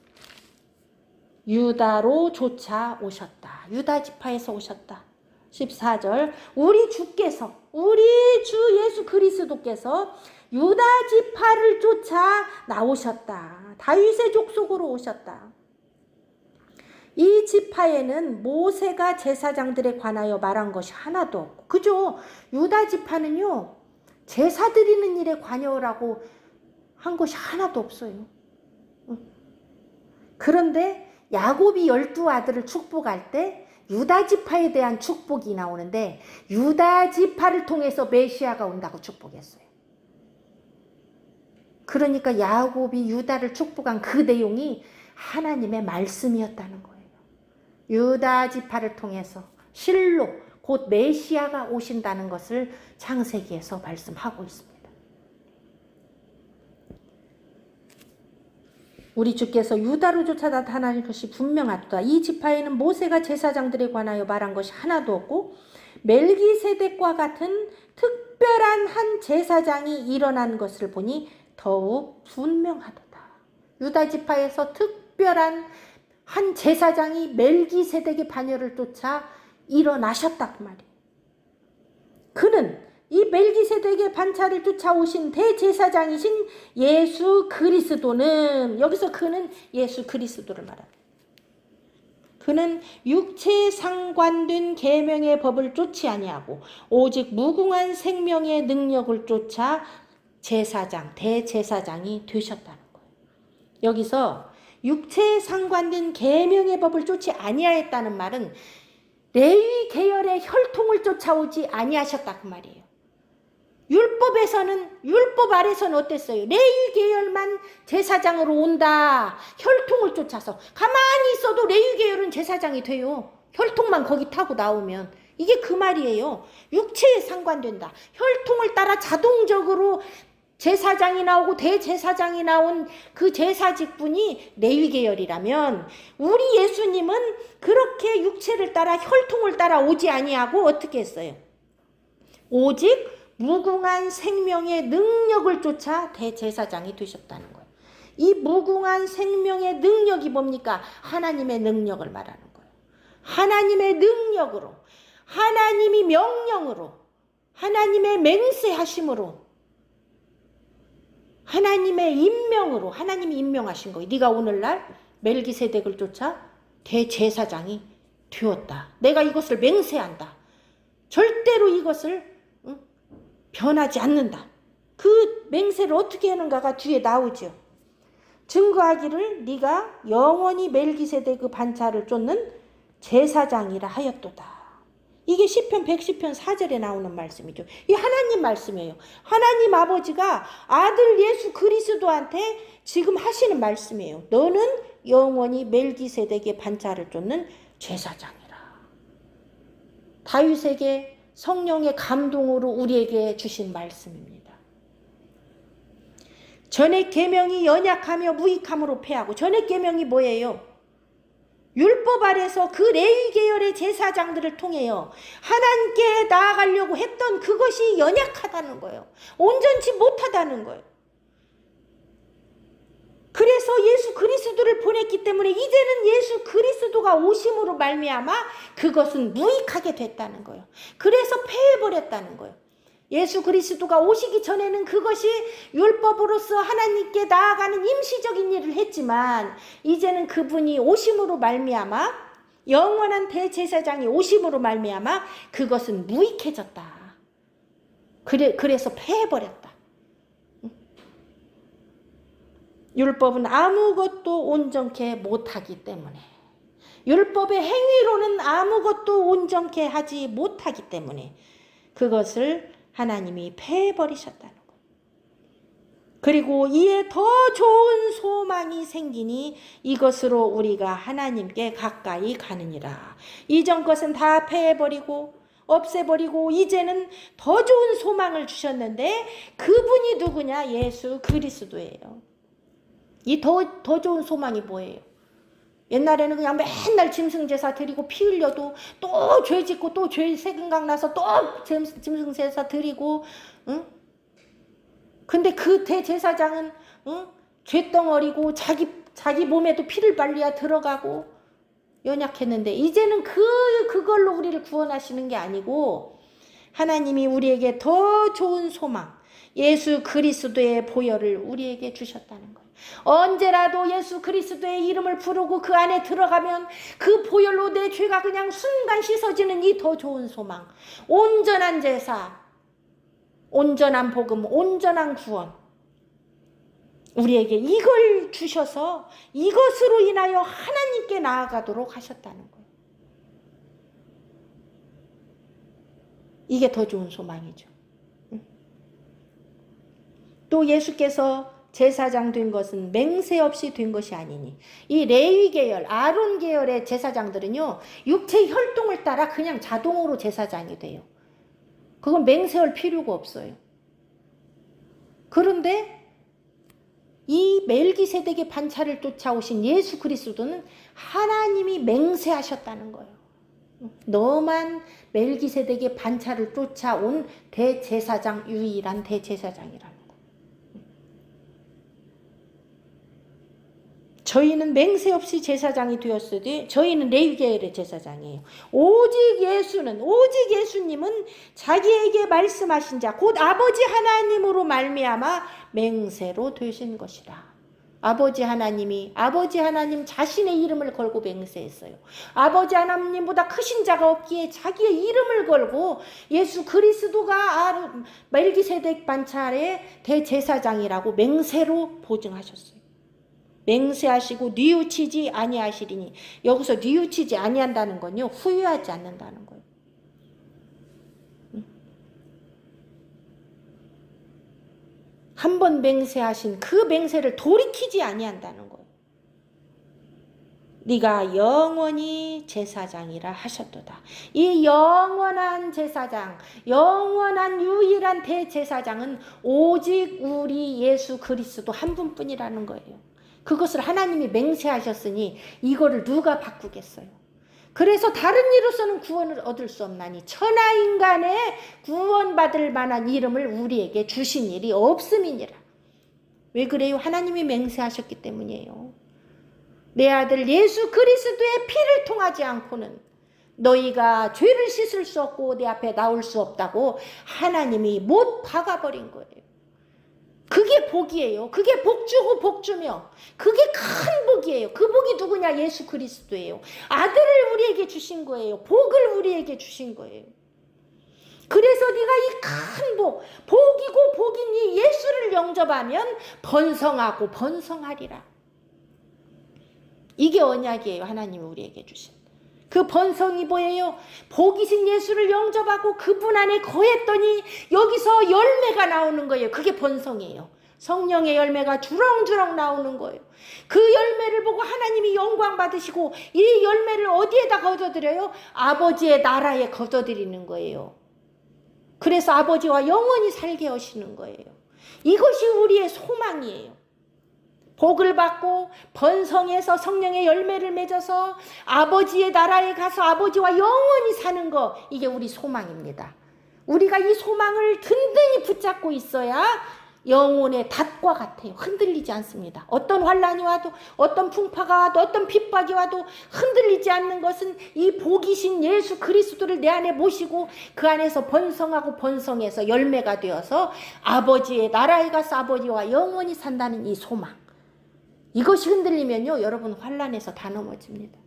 유다로 조차 오셨다. 유다 지파에서 오셨다. 14절, 우리 주께서, 우리 주 예수 그리스도께서 유다 지파를 쫓아 나오셨다. 다윗의 족속으로 오셨다. 이 지파에는 모세가 제사장들에 관하여 말한 것이 하나도 없고, 그죠? 유다 지파는요, 제사 드리는 일에 관여라고 한 것이 하나도 없어요. 그런데 야곱이 12아들을 축복할 때 유다 지파에 대한 축복이 나오는데, 유다 지파를 통해서 메시아가 온다고 축복했어요. 그러니까 야곱이 유다를 축복한 그 내용이 하나님의 말씀이었다는 거예요. 유다 지파를 통해서 실로 곧 메시아가 오신다는 것을 창세기에서 말씀하고 있습니다. 우리 주께서 유다로 쫓아 나타나는 것이 분명하도다. 이 지파에는 모세가 제사장들에 관하여 말한 것이 하나도 없고 멜기세덱과 같은 특별한 한 제사장이 일어난 것을 보니 더욱 분명하도다. 유다 지파에서 특별한 한 제사장이 멜기세덱의 반열을 쫓아 일어나셨다 그 말이에요. 그는 이 멜기세덱의 반차를 쫓아오신 대제사장이신 예수 그리스도는, 여기서 그는 예수 그리스도를 말합니다. 그는 육체에 상관된 계명의 법을 쫓지 아니하고 오직 무궁한 생명의 능력을 쫓아 제사장, 대제사장이 되셨다는 거예요. 여기서 육체에 상관된 계명의 법을 쫓지 아니하였다는 말은 레위 계열의 혈통을 쫓아오지 아니하셨다 그 말이에요. 율법에서는, 율법 아래서는 어땠어요? 레위 계열만 제사장으로 온다. 혈통을 쫓아서. 가만히 있어도 레위 계열은 제사장이 돼요. 혈통만 거기 타고 나오면. 이게 그 말이에요. 육체에 상관된다. 혈통을 따라 자동적으로 제사장이 나오고 대제사장이 나온 그 제사직분이 레위 계열이라면, 우리 예수님은 그렇게 육체를 따라 혈통을 따라 오지 아니하고 어떻게 했어요? 오직 무궁한 생명의 능력을 쫓아 대제사장이 되셨다는 거예요. 이 무궁한 생명의 능력이 뭡니까? 하나님의 능력을 말하는 거예요. 하나님의 능력으로, 하나님이 명령으로, 하나님의 맹세하심으로, 하나님의 임명으로, 하나님이 임명하신 거예요. 네가 오늘날 멜기세덱을 쫓아 대제사장이 되었다. 내가 이것을 맹세한다. 절대로 이것을 변하지 않는다. 그 맹세를 어떻게 하는가가 뒤에 나오죠. 증거하기를 네가 영원히 멜기세덱 그 반차를 쫓는 제사장이라 하였도다. 이게 시편 110편 4절에 나오는 말씀이죠. 이 하나님 말씀이에요. 하나님 아버지가 아들 예수 그리스도한테 지금 하시는 말씀이에요. 너는 영원히 멜기세덱의 반차를 쫓는 제사장이라. 다윗에게 성령의 감동으로 우리에게 주신 말씀입니다. 전액 계명이 연약하며 무익함으로 패하고, 전액 계명이 뭐예요? 율법 아래서 그 레위 계열의 제사장들을 통해요 하나님께 나아가려고 했던 그것이 연약하다는 거예요. 온전치 못하다는 거예요. 그래서 예수 그리스도를 보냈기 때문에 이제는 예수 그리스도가 오심으로 말미암아 그것은 무익하게 됐다는 거예요. 그래서 패해버렸다는 거예요. 예수 그리스도가 오시기 전에는 그것이 율법으로서 하나님께 나아가는 임시적인 일을 했지만, 이제는 그분이 오심으로 말미암아, 영원한 대제사장이 오심으로 말미암아 그것은 무익해졌다. 그래서 패해버렸다. 율법은 아무것도 온전케 못하기 때문에, 율법의 행위로는 아무것도 온전케 하지 못하기 때문에 그것을 하나님이 패해버리셨다는 거예요. 그리고 이에 더 좋은 소망이 생기니 이것으로 우리가 하나님께 가까이 가느니라. 이전 것은 다 패해버리고 없애버리고 이제는 더 좋은 소망을 주셨는데, 그분이 누구냐? 예수 그리스도예요. 이 더 좋은 소망이 뭐예요? 옛날에는 그냥 맨날 짐승제사 드리고 피 흘려도 또 죄 짓고 또 죄 생각나서 또 짐승제사 드리고, 응? 근데 그 대제사장은 죄덩어리고 자기 몸에도 피를 발려야 들어가고 연약했는데, 이제는 그걸로 우리를 구원하시는 게 아니고 하나님이 우리에게 더 좋은 소망, 예수 그리스도의 보혈을 우리에게 주셨다는 거예요. 언제라도 예수 그리스도의 이름을 부르고 그 안에 들어가면 그 보혈로 내 죄가 그냥 순간 씻어지는 이 더 좋은 소망, 온전한 제사, 온전한 복음, 온전한 구원, 우리에게 이걸 주셔서 이것으로 인하여 하나님께 나아가도록 하셨다는 거예요. 이게 더 좋은 소망이죠. 또 예수께서 제사장 된 것은 맹세 없이 된 것이 아니니, 이 레위 계열, 아론 계열의 제사장들은요 육체 혈통을 따라 그냥 자동으로 제사장이 돼요. 그건 맹세할 필요가 없어요. 그런데 이 멜기세덱의 반차를 쫓아오신 예수 그리스도는 하나님이 맹세하셨다는 거예요. 너만 멜기세덱의 반차를 쫓아온 대제사장, 유일한 대제사장이라는 거예요. 저희는 맹세 없이 제사장이 되었으되 저희는 레위계열의 제사장이에요. 오직 예수님은 자기에게 말씀하신 자 곧 아버지 하나님으로 말미암아 맹세로 되신 것이라. 아버지 하나님 자신의 이름을 걸고 맹세했어요. 아버지 하나님보다 크신 자가 없기에 자기의 이름을 걸고 예수 그리스도가 멜기세덱 반차의 대제사장이라고 맹세로 보증하셨어요. 맹세하시고 뉘우치지 아니하시리니, 여기서 뉘우치지 아니한다는 건요, 후회하지 않는다는 거예요. 한 번 맹세하신 그 맹세를 돌이키지 아니한다는 거예요. 네가 영원히 제사장이라 하셨도다. 이 영원한 제사장, 영원한 유일한 대제사장은 오직 우리 예수 그리스도 한 분뿐이라는 거예요. 그것을 하나님이 맹세하셨으니 이거를 누가 바꾸겠어요? 그래서 다른 이로서는 구원을 얻을 수 없나니 천하인간의 구원받을 만한 이름을 우리에게 주신 일이 없음이니라. 왜 그래요? 하나님이 맹세하셨기 때문이에요. 내 아들 예수 그리스도의 피를 통하지 않고는 너희가 죄를 씻을 수 없고 내 앞에 나올 수 없다고 하나님이 못 박아버린 거예요. 그게 복이에요. 그게 복주고 복주며 그게 큰 복이에요. 그 복이 누구냐? 예수 그리스도예요. 아들을 우리에게 주신 거예요. 복을 우리에게 주신 거예요. 그래서 네가 이 큰 복, 복이고 복인 이 예수를 영접하면 번성하고 번성하리라. 이게 언약이에요. 하나님이 우리에게 주신. 그 번성이 뭐예요? 복이신 예수를 영접하고 그분 안에 거했더니 여기서 열매가 나오는 거예요. 그게 번성이에요. 성령의 열매가 주렁주렁 나오는 거예요. 그 열매를 보고 하나님이 영광 받으시고 이 열매를 어디에다 거둬들여요? 아버지의 나라에 거둬들이는 거예요. 그래서 아버지와 영원히 살게 하시는 거예요. 이것이 우리의 소망이에요. 복을 받고 번성해서 성령의 열매를 맺어서 아버지의 나라에 가서 아버지와 영원히 사는 거, 이게 우리 소망입니다. 우리가 이 소망을 든든히 붙잡고 있어야 영혼의 닷과 같아요. 흔들리지 않습니다. 어떤 환난이 와도 어떤 풍파가 와도 어떤 핍박이 와도 흔들리지 않는 것은 이 복이신 예수 그리스도를 내 안에 모시고 그 안에서 번성하고 번성해서 열매가 되어서 아버지의 나라에 가서 아버지와 영원히 산다는 이 소망. 이것이 흔들리면요, 여러분 환난에서 다 넘어집니다.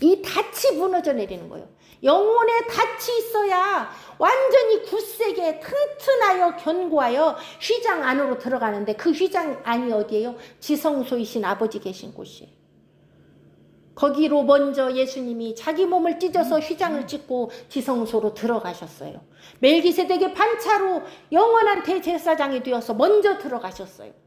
이 닻이 무너져 내리는 거예요. 영혼의 닻이 있어야 완전히 굳세게 튼튼하여 견고하여 휘장 안으로 들어가는데 그 휘장 안이 어디예요? 지성소이신 아버지 계신 곳이에요. 거기로 먼저 예수님이 자기 몸을 찢어서 휘장을 찢고 지성소로 들어가셨어요. 멜기세덱의 반차로 영원한 대제사장이 되어서 먼저 들어가셨어요.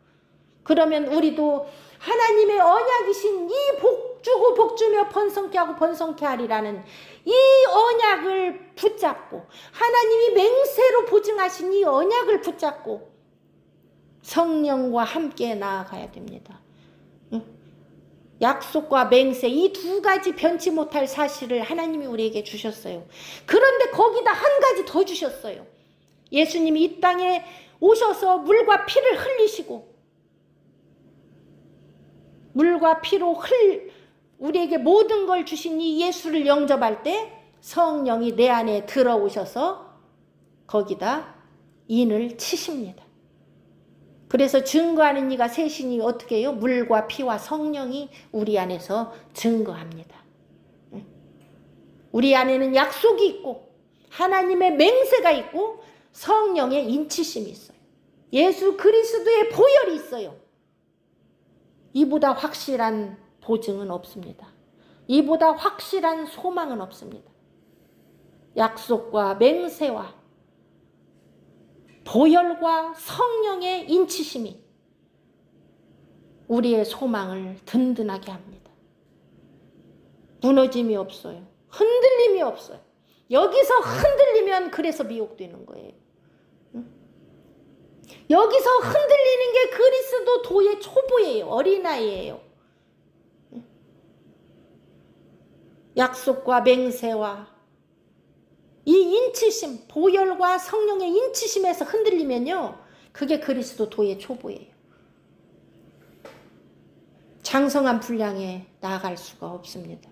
그러면 우리도 하나님의 언약이신 이 복주고 복주며 번성케 하고 번성케 하리라는 이 언약을 붙잡고 하나님이 맹세로 보증하신 이 언약을 붙잡고 성령과 함께 나아가야 됩니다. 약속과 맹세, 이 두 가지 변치 못할 사실을 하나님이 우리에게 주셨어요. 그런데 거기다 한 가지 더 주셨어요. 예수님이 이 땅에 오셔서 물과 피를 흘리시고 물과 피로 우리에게 모든 걸 주신 이 예수를 영접할 때 성령이 내 안에 들어오셔서 거기다 인을 치십니다. 그래서 증거하는 이가 셋이니 어떻게 해요? 물과 피와 성령이 우리 안에서 증거합니다. 우리 안에는 약속이 있고 하나님의 맹세가 있고 성령의 인치심이 있어요. 예수 그리스도의 보혈이 있어요. 이보다 확실한 보증은 없습니다. 이보다 확실한 소망은 없습니다. 약속과 맹세와 보혈과 성령의 인치심이 우리의 소망을 든든하게 합니다. 무너짐이 없어요. 흔들림이 없어요. 여기서 흔들리면 그래서 미혹되는 거예요. 여기서 흔들리는 게 그리스도 도의 초보예요. 어린아이예요. 약속과 맹세와 이 인치심, 보혈과 성령의 인치심에서 흔들리면요, 그게 그리스도 도의 초보예요. 장성한 분량에 나아갈 수가 없습니다.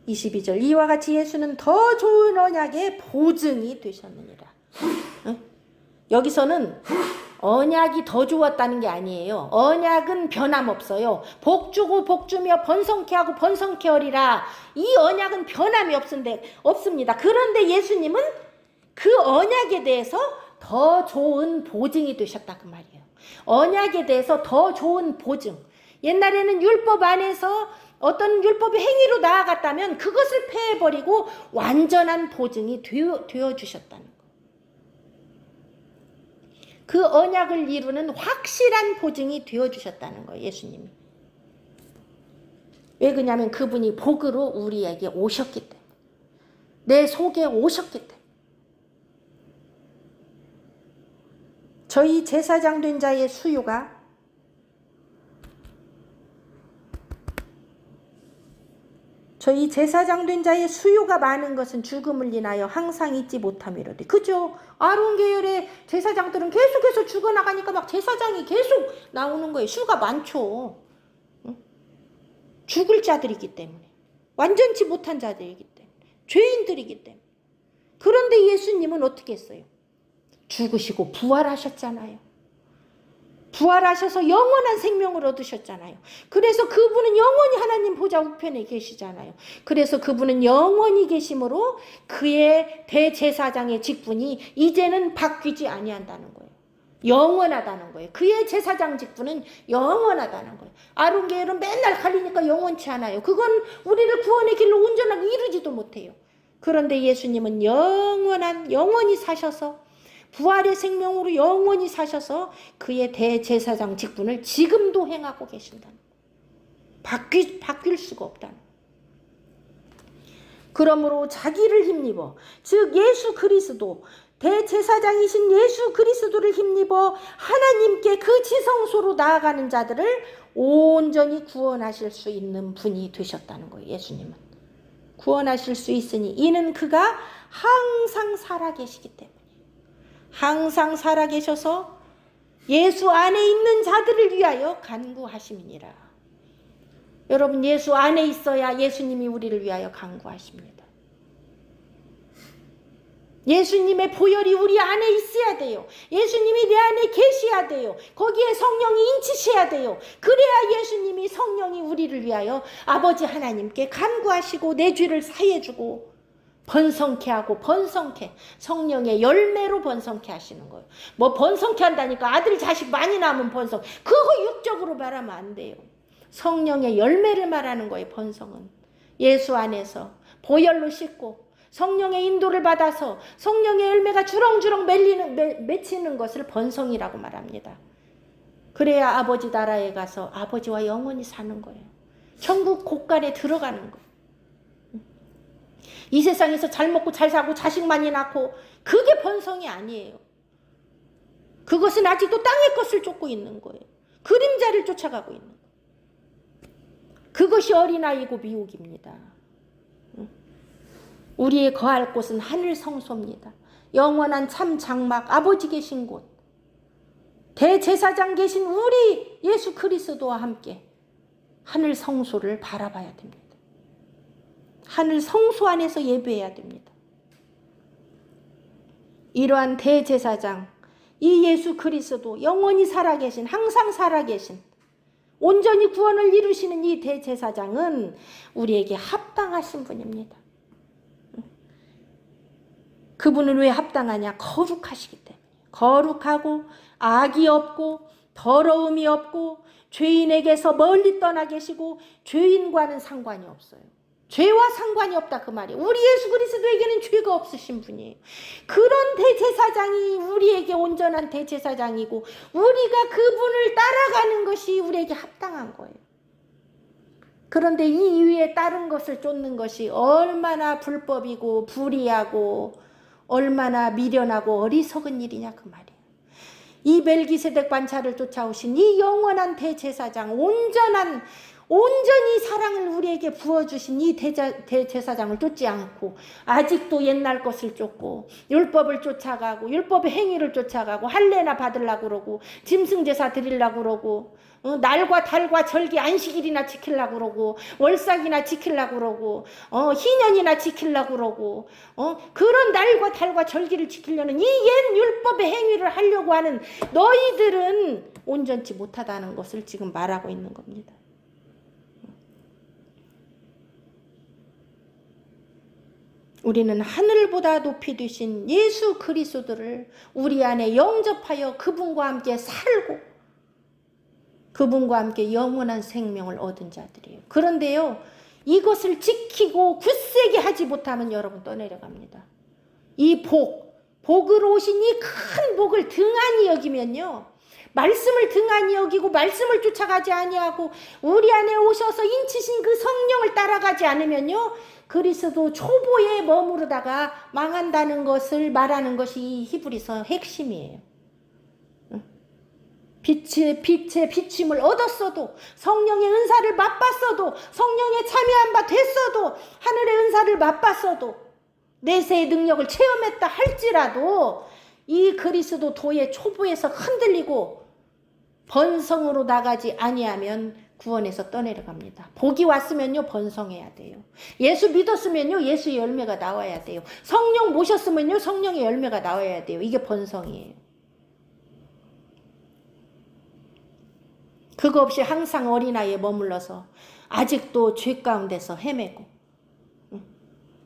22절 이와 같이 예수는 더 좋은 언약의 보증이 되셨느니라. 여기서는 언약이 더 좋았다는 게 아니에요. 언약은 변함없어요. 복주고 복주며 번성케 하고 번성케 하리라. 이 언약은 변함이 없습니다. 그런데 예수님은 그 언약에 대해서 더 좋은 보증이 되셨다 그 말이에요. 언약에 대해서 더 좋은 보증. 옛날에는 율법 안에서 어떤 율법의 행위로 나아갔다면 그것을 폐해버리고 완전한 보증이 되어주셨다는 거. 그 언약을 이루는 확실한 보증이 되어주셨다는 거예요. 예수님이. 왜 그러냐면 그분이 복으로 우리에게 오셨기 때문에. 내 속에 오셨기 때문에. 저희 제사장 된 자의 수요가 많은 것은 죽음을 인하여 항상 잊지 못함이로되. 그죠? 아론 계열의 제사장들은 계속해서 죽어나가니까 막 제사장이 계속 나오는 거예요. 수가 많죠. 죽을 자들이기 때문에. 완전치 못한 자들이기 때문에. 죄인들이기 때문에. 그런데 예수님은 어떻게 했어요? 죽으시고 부활하셨잖아요. 부활하셔서 영원한 생명을 얻으셨잖아요. 그래서 그분은 영원히 하나님 보좌 우편에 계시잖아요. 그래서 그분은 영원히 계심으로 그의 대제사장의 직분이 이제는 바뀌지 아니한다는 거예요. 영원하다는 거예요. 그의 제사장 직분은 영원하다는 거예요. 아론 계열은 맨날 갈리니까 영원치 않아요. 그건 우리를 구원의 길로 온전하게 이루지도 못해요. 그런데 예수님은 영원히 사셔서 부활의 생명으로 영원히 사셔서 그의 대제사장 직분을 지금도 행하고 계신다는 거예요. 바뀔 수가 없다는 거예요. 그러므로 자기를 힘입어, 즉 예수 그리스도, 대제사장이신 예수 그리스도를 힘입어 하나님께 그 지성소로 나아가는 자들을 온전히 구원하실 수 있는 분이 되셨다는 거예요. 예수님은 구원하실 수 있으니 이는 그가 항상 살아계시기 때문에. 항상 살아계셔서 예수 안에 있는 자들을 위하여 간구하심이니라. 여러분, 예수 안에 있어야 예수님이 우리를 위하여 간구하십니다. 예수님의 보혈이 우리 안에 있어야 돼요. 예수님이 내 안에 계셔야 돼요. 거기에 성령이 인치셔야 돼요. 그래야 예수님이 성령이 우리를 위하여 아버지 하나님께 간구하시고 내 죄를 사해주고 번성케 하고 번성케, 성령의 열매로 번성케 하시는 거예요. 뭐 번성케 한다니까 아들 자식 많이 낳으면 번성, 그거 육적으로 말하면 안 돼요. 성령의 열매를 말하는 거예요. 번성은 예수 안에서 보혈로 씻고 성령의 인도를 받아서 성령의 열매가 주렁주렁 맺히는 것을 번성이라고 말합니다. 그래야 아버지 나라에 가서 아버지와 영원히 사는 거예요. 천국 곳간에 들어가는 거예요. 이 세상에서 잘 먹고 잘 사고 자식 많이 낳고 그게 번성이 아니에요. 그것은 아직도 땅의 것을 쫓고 있는 거예요. 그림자를 쫓아가고 있는 거예요. 그것이 어린아이고 미혹입니다. 우리의 거할 곳은 하늘 성소입니다. 영원한 참 장막 아버지 계신 곳, 대제사장 계신 우리 예수 그리스도와 함께 하늘 성소를 바라봐야 됩니다. 하늘 성소 안에서 예배해야 됩니다. 이러한 대제사장, 이 예수 그리스도, 영원히 살아계신, 항상 살아계신, 온전히 구원을 이루시는 이 대제사장은 우리에게 합당하신 분입니다. 그분은 왜 합당하냐? 거룩하시기 때문에. 거룩하고 악이 없고 더러움이 없고 죄인에게서 멀리 떠나 계시고 죄인과는 상관이 없어요. 죄와 상관이 없다 그 말이에요. 우리 예수 그리스도에게는 죄가 없으신 분이에요. 그런 대제사장이 우리에게 온전한 대제사장이고 우리가 그분을 따라가는 것이 우리에게 합당한 거예요. 그런데 이 위에 다른 것을 쫓는 것이 얼마나 불법이고 불의하고 얼마나 미련하고 어리석은 일이냐 그 말이에요. 이 멜기세덱 반차를 쫓아오신 이 영원한 대제사장, 온전히 사랑을 우리에게 부어주신 이 대제사장을 쫓지 않고 아직도 옛날 것을 쫓고 율법을 쫓아가고 율법의 행위를 쫓아가고 할례나 받으려고 그러고 짐승제사 드리려고 그러고 날과 달과 절기 안식일이나 지키려고 그러고 월삭이나 지키려고 그러고 희년이나 지키려고 그러고 그런 날과 달과 절기를 지키려는 이 옛 율법의 행위를 하려고 하는 너희들은 온전치 못하다는 것을 지금 말하고 있는 겁니다. 우리는 하늘보다 높이 두신 예수 그리스도를 우리 안에 영접하여 그분과 함께 살고 그분과 함께 영원한 생명을 얻은 자들이에요. 그런데요, 이것을 지키고 굳세게 하지 못하면 여러분 떠내려갑니다. 이 복으로 오신 이 큰 복을 등한히 여기면요, 말씀을 등한히 여기고 말씀을 쫓아가지 아니하고 우리 안에 오셔서 인치신 그 성령을 따라가지 않으면요, 그리스도 초보에 머무르다가 망한다는 것을 말하는 것이 이 히브리서 핵심이에요. 빛의 비침을 얻었어도, 성령의 은사를 맛봤어도, 성령에 참여한 바 됐어도, 하늘의 은사를 맛봤어도, 내세의 능력을 체험했다 할지라도 이 그리스도 도의 초보에서 흔들리고 번성으로 나가지 아니하면 구원에서 떠내려갑니다. 복이 왔으면요, 번성해야 돼요. 예수 믿었으면요, 예수의 열매가 나와야 돼요. 성령 모셨으면요, 성령의 열매가 나와야 돼요. 이게 번성이에요. 그거 없이 항상 어린아이에 머물러서 아직도 죄 가운데서 헤매고,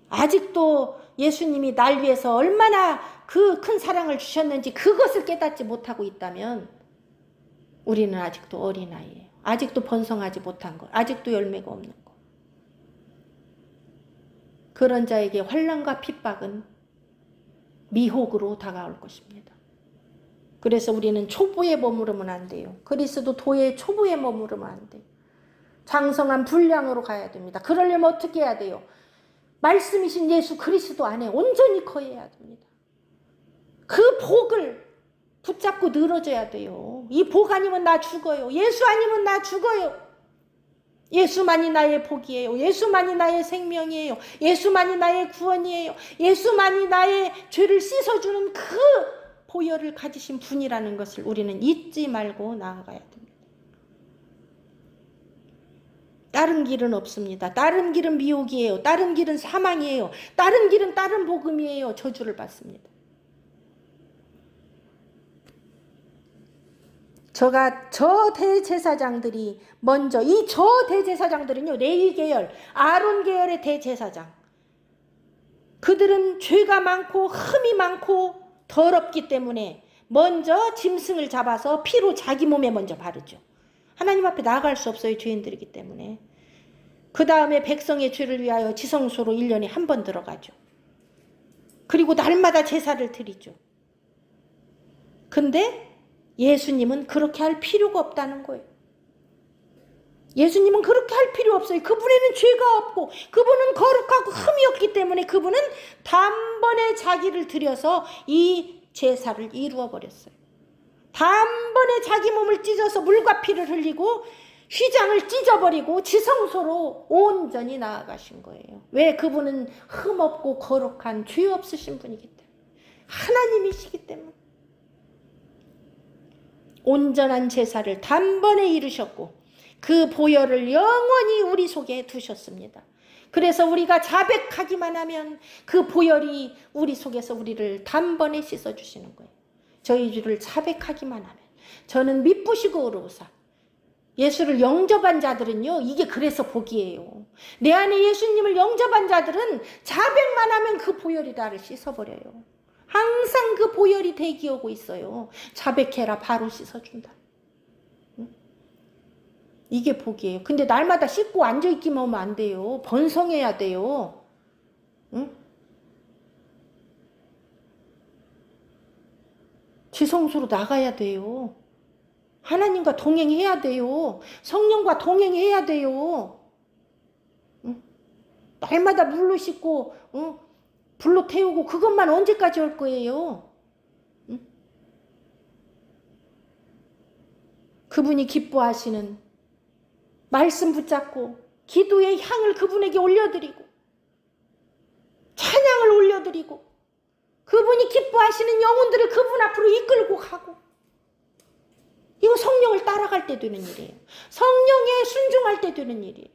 아직도 예수님이 날 위해서 얼마나 그 큰 사랑을 주셨는지 그것을 깨닫지 못하고 있다면 우리는 아직도 어린아이예요. 아직도 번성하지 못한 것, 아직도 열매가 없는 것. 그런 자에게 환난과 핍박은 미혹으로 다가올 것입니다. 그래서 우리는 초보에 머무르면 안 돼요. 그리스도 도의 초보에 머무르면 안 돼요. 장성한 분량으로 가야 됩니다. 그러려면 어떻게 해야 돼요? 말씀이신 예수 그리스도 안에 온전히 거해야 됩니다. 그 복을 붙잡고 늘어져야 돼요. 이 복 아니면 나 죽어요. 예수 아니면 나 죽어요. 예수만이 나의 복이에요. 예수만이 나의 생명이에요. 예수만이 나의 구원이에요. 예수만이 나의 죄를 씻어주는 그 보혈을 가지신 분이라는 것을 우리는 잊지 말고 나아가야 됩니다. 다른 길은 없습니다. 다른 길은 미혹이에요. 다른 길은 사망이에요. 다른 길은 다른 복음이에요. 저주를 받습니다. 저 대제사장들이 먼저, 저 대제사장들은요, 레위 계열, 아론 계열의 대제사장. 그들은 죄가 많고 흠이 많고 더럽기 때문에 먼저 짐승을 잡아서 피로 자기 몸에 먼저 바르죠. 하나님 앞에 나아갈 수 없어요. 죄인들이기 때문에. 그 다음에 백성의 죄를 위하여 지성소로 1년에 한 번 들어가죠. 그리고 날마다 제사를 드리죠. 근데 예수님은 그렇게 할 필요가 없다는 거예요. 예수님은 그렇게 할 필요 없어요. 그분에는 죄가 없고 그분은 거룩하고 흠이 없기 때문에 그분은 단번에 자기를 들여서 이 제사를 이루어 버렸어요. 단번에 자기 몸을 찢어서 물과 피를 흘리고 휘장을 찢어버리고 지성소로 온전히 나아가신 거예요. 왜? 그분은 흠 없고 거룩한 죄 없으신 분이기 때문에, 하나님이시기 때문에. 온전한 제사를 단번에 이루셨고 그 보혈을 영원히 우리 속에 두셨습니다. 그래서 우리가 자백하기만 하면 그 보혈이 우리 속에서 우리를 단번에 씻어주시는 거예요. 저희 주를 자백하기만 하면. 저는 미쁘시고 의로우사. 예수를 영접한 자들은요, 이게 그래서 복이에요. 내 안에 예수님을 영접한 자들은 자백만 하면 그 보혈이 나를 씻어버려요. 항상 그 보혈이 대기하고 있어요. 자백해라, 바로 씻어준다. 이게 복이에요. 근데 날마다 씻고 앉아있기만 하면 안 돼요. 번성해야 돼요. 응? 지성소로 나가야 돼요. 하나님과 동행해야 돼요. 성령과 동행해야 돼요. 응? 날마다 물로 씻고 불로 태우고 그것만 언제까지 할 거예요? 응? 그분이 기뻐하시는 말씀 붙잡고 기도의 향을 그분에게 올려드리고 찬양을 올려드리고 그분이 기뻐하시는 영혼들을 그분 앞으로 이끌고 가고, 이거 성령을 따라갈 때 되는 일이에요. 성령에 순종할 때 되는 일이에요.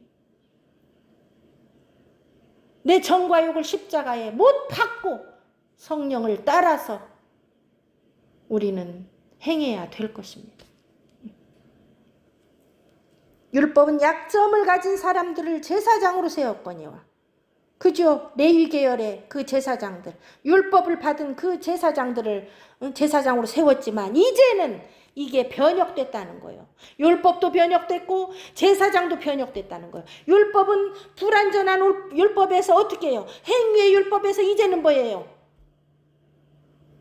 내 정과 욕을 십자가에 못 박고 성령을 따라서 우리는 행해야 될 것입니다. 율법은 약점을 가진 사람들을 제사장으로 세웠거니와, 그죠? 레위 계열의 그 제사장들, 율법을 받은 그 제사장들을 제사장으로 세웠지만 이제는 이게 변혁됐다는 거예요. 율법도 변혁됐고 제사장도 변혁됐다는 거예요. 율법은 불완전한 율법에서 어떻게 해요? 행위의 율법에서 이제는 뭐예요?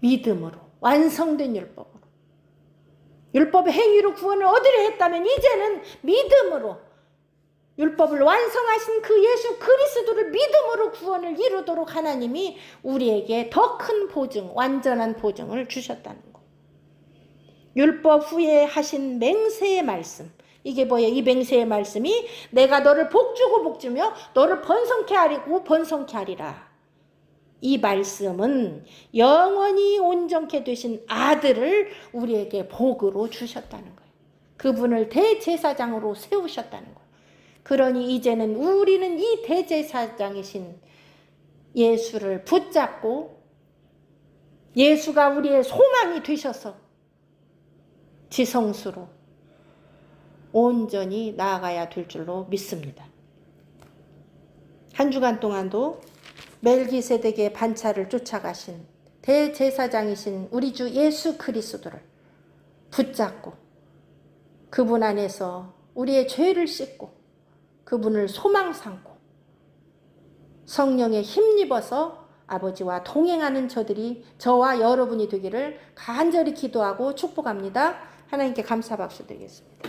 믿음으로, 완성된 율법으로. 율법의 행위로 구원을 얻으려 했다면 이제는 믿음으로, 율법을 완성하신 그 예수 그리스도를 믿음으로 구원을 이루도록 하나님이 우리에게 더 큰 보증, 완전한 보증을 주셨다는 거. 율법 후에 하신 맹세의 말씀, 이게 뭐예요? 이 맹세의 말씀이 내가 너를 복주고 복주며 너를 번성케 하리고 번성케 하리라. 이 말씀은 영원히 온전케 되신 아들을 우리에게 복으로 주셨다는 거예요. 그분을 대제사장으로 세우셨다는 거예요. 그러니 이제는 우리는 이 대제사장이신 예수를 붙잡고 예수가 우리의 소망이 되셔서 지성수로 온전히 나아가야 될 줄로 믿습니다. 한 주간 동안도 멜기세덱의 반차를 쫓아가신 대제사장이신 우리 주 예수 그리스도를 붙잡고 그분 안에서 우리의 죄를 씻고 그분을 소망 삼고 성령에 힘입어서 아버지와 동행하는 저와 여러분이 되기를 간절히 기도하고 축복합니다. 하나님께 감사 박수 드리겠습니다.